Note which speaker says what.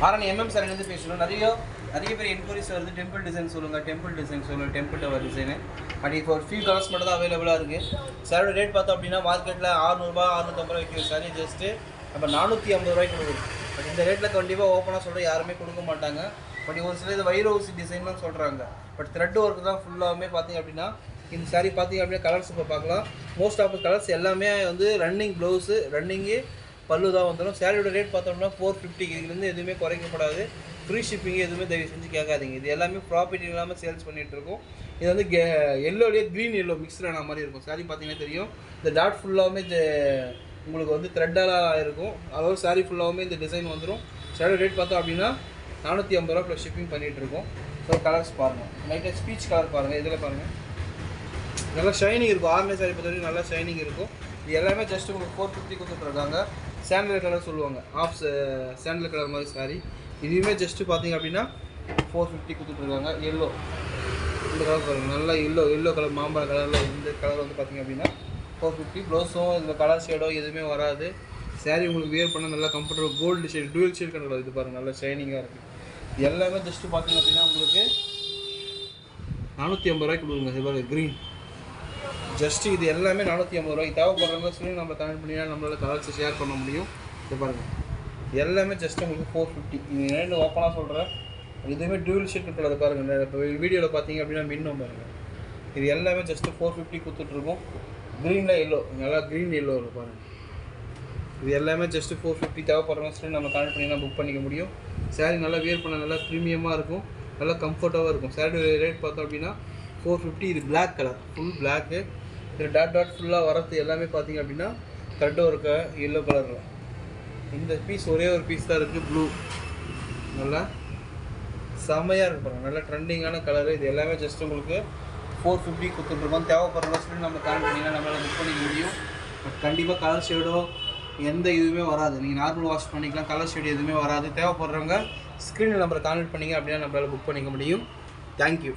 Speaker 1: ஆரணி சாரிலேருந்து பேசணும். நிறைய பேர் என்கொயரிஸ் வருது. டெம்பிள் டிசைன் சொல்லுங்கள், டெம்பிள் டவர் டிசைனு. பட் இப்போ ஒரு ஃபியூ கலர்ஸ் மட்டும் தான் அவைலபிளாக இருக்குது. சாரோட ரேட் பார்த்தோம் அப்படின்னா மார்க்கெட்டில் 600 650 விற்கிற சாரி ஜஸ்ட்டு நம்ம 450 ரூபாய்க்கு கொடுக்குறோம். பட் இந்த ரேட்டில் கண்டிப்பாக ஓப்பனாக சொல்கிற யாருமே கொடுக்க மாட்டாங்க. பட் ஒரு சில இது வைர ஊசி டிசைன்லாம் சொல்கிறாங்க. பட் த்ரெட் ஒர்க்கு தான் ஃபுல்லாகவே பார்த்திங்க அப்படின்னா இந்த சாரி பார்த்திங்க அப்படின்னா கலர்ஸ் இப்போ பார்க்கலாம். மோஸ்ட் ஆஃப் கலர்ஸ் எல்லாமே வந்து ரன்னிங் ப்ளவுஸு, ரன்னிங்கு பல்லு தான் வந்துடும். சாரியோட ரேட் பார்த்தோம்னா 450. இதுலேருந்து எதுவுமே குறைக்கப்படாது. ஃப்ரீ ஷிப்பிங் எதுவுமே தயவு செஞ்சு கேட்காதீங்க. இது எல்லாமே ப்ராஃபிட் இல்லாமல் சேல்ஸ் பண்ணிகிட்ருக்கோம். இது வந்து எல்லோலேயே க்ரீன் எல்லோ மிக்ஸ்டு ஆன மாதிரி இருக்கும். சாரி பார்த்தீங்கன்னா தெரியும். இந்த டாட் ஃபுல்லாகவுமே உங்களுக்கு வந்து த்ரெட்டாக இருக்கும். அதாவது சாரி ஃபுல்லாகவுமே இந்த டிசைன் வந்துடும். சாரியோட ரேட் பார்த்தோம் அப்படின்னா 450 ரூபா ப்ளஸ் ஷிப்பிங் பண்ணிகிட்ருக்கோம். ஸோ கலர்ஸ் பாருங்கள். லைட்டாக ஸ்பீச் கலர் பாருங்கள். இதில் பாருங்கள் நல்லா ஷைனிங் இருக்கும். ஆர்மே சாரி பொறுத்த வரைக்கும் நல்லா ஷைனிங் இருக்கும். இது எல்லாமே ஜஸ்ட் உங்களுக்கு 450 கொடுத்துட்ருக்காங்க. சாண்டல் கலர் சொல்லுவாங்க, ஆஃப் சாண்டல் கலர் மாதிரி சாரி. இதுவுமே ஜஸ்ட்டு பார்த்தீங்க அப்படின்னா 450 கொடுத்துட்ருக்காங்க. எல்லோ இந்த கலர் பாருங்கள், நல்லா எல்லோ கலர் மாம்பழ கலரில் இந்த கலர் வந்து பார்த்திங்க அப்படின்னா 450. ப்ளவுஸும் இந்த கலர் ஷேடோ எதுவுமே வராது. சாரீ உங்களுக்கு வியர் பண்ண நல்லா comfortable. Gold shade, dual shade colour இது பாருங்கள், நல்லா ஷைனிங்காக இருக்குது. இது எல்லாமே ஜஸ்ட்டு பார்த்திங்க அப்படின்னா உங்களுக்கு 450 ரூபாய்க்கு கொடுக்குங்க. இது பாருங்கள் க்ரீன் ஜஸ்ட்டு இது எல்லாமே 450 ரூபாய்க்கு. தேவைப்படுறவங்க சொல்லி நம்ம கனெக்ட் பண்ணினா நம்மளால் கலர்ஸ் ஷேர் பண்ண முடியும். இது பாருங்கள் எல்லாமே ஜஸ்ட் உங்களுக்கு 450. இது ரெண்டு ஓப்பனாக சொல்கிறேன். இதுவுமே டூயல் ஷேட் கலர் பாருங்கள். இப்போ வீடியோவில் பார்த்தீங்க அப்படின்னா மின்னும் பாருங்கள். இது எல்லாமே ஜஸ்ட்டு 450 கொடுத்துட்ருக்கோம். க்ரீனில் எல்லோ, நல்லா க்ரீன் எல்லோ பாருங்கள். இது எல்லாமே ஜஸ்ட்டு 450. தேவைப்படுறவங்க சொல்லி நம்ம கனெக்ட் பண்ணினா புக் பண்ணிக்க முடியும். சாரீ நல்லா வியர் பண்ண நல்லா ப்ரீமியமாக இருக்கும், நல்லா கம்ஃபர்ட்டாகவும் இருக்கும். சாரீ ரேட் பார்த்தோம் அப்படின்னா 450. இது பிளாக் கலர், ஃபுல் பிளாக்கு. இது டாட் ஃபுல்லாக வரது எல்லாமே பார்த்திங்க அப்படின்னா த்ரெட்டும் இருக்க எல்லோ கலரில். இந்த பீஸ் ஒரே ஒரு பீஸ் தான் இருக்குது, ப்ளூ. நல்லா செம்மையாக இருக்கு பாருங்கள், நல்லா ட்ரெண்டிங்கான கலரு. இது எல்லாமே ஜஸ்ட் உங்களுக்கு 450 கொடுத்துட்ருக்கோம். தேவைப்படுற சொல்லி நம்ம கனெக்ட் பண்ணிங்கன்னா நம்மளால் புக் பண்ணிக்க முடியும். பட் கண்டிப்பாக கலர் ஷேடோ எந்த இதுவுமே வராது. நீங்கள் நார்மல் வாஷ் பண்ணிக்கலாம், கலர் ஷேடு எதுவுமே வராது. தேவைப்படுறவங்க ஸ்க்ரீனில் நம்பரை கான்டெக்ட் பண்ணிங்க அப்படின்னா நம்மளால் புக் பண்ணிக்க முடியும். தேங்க்யூ.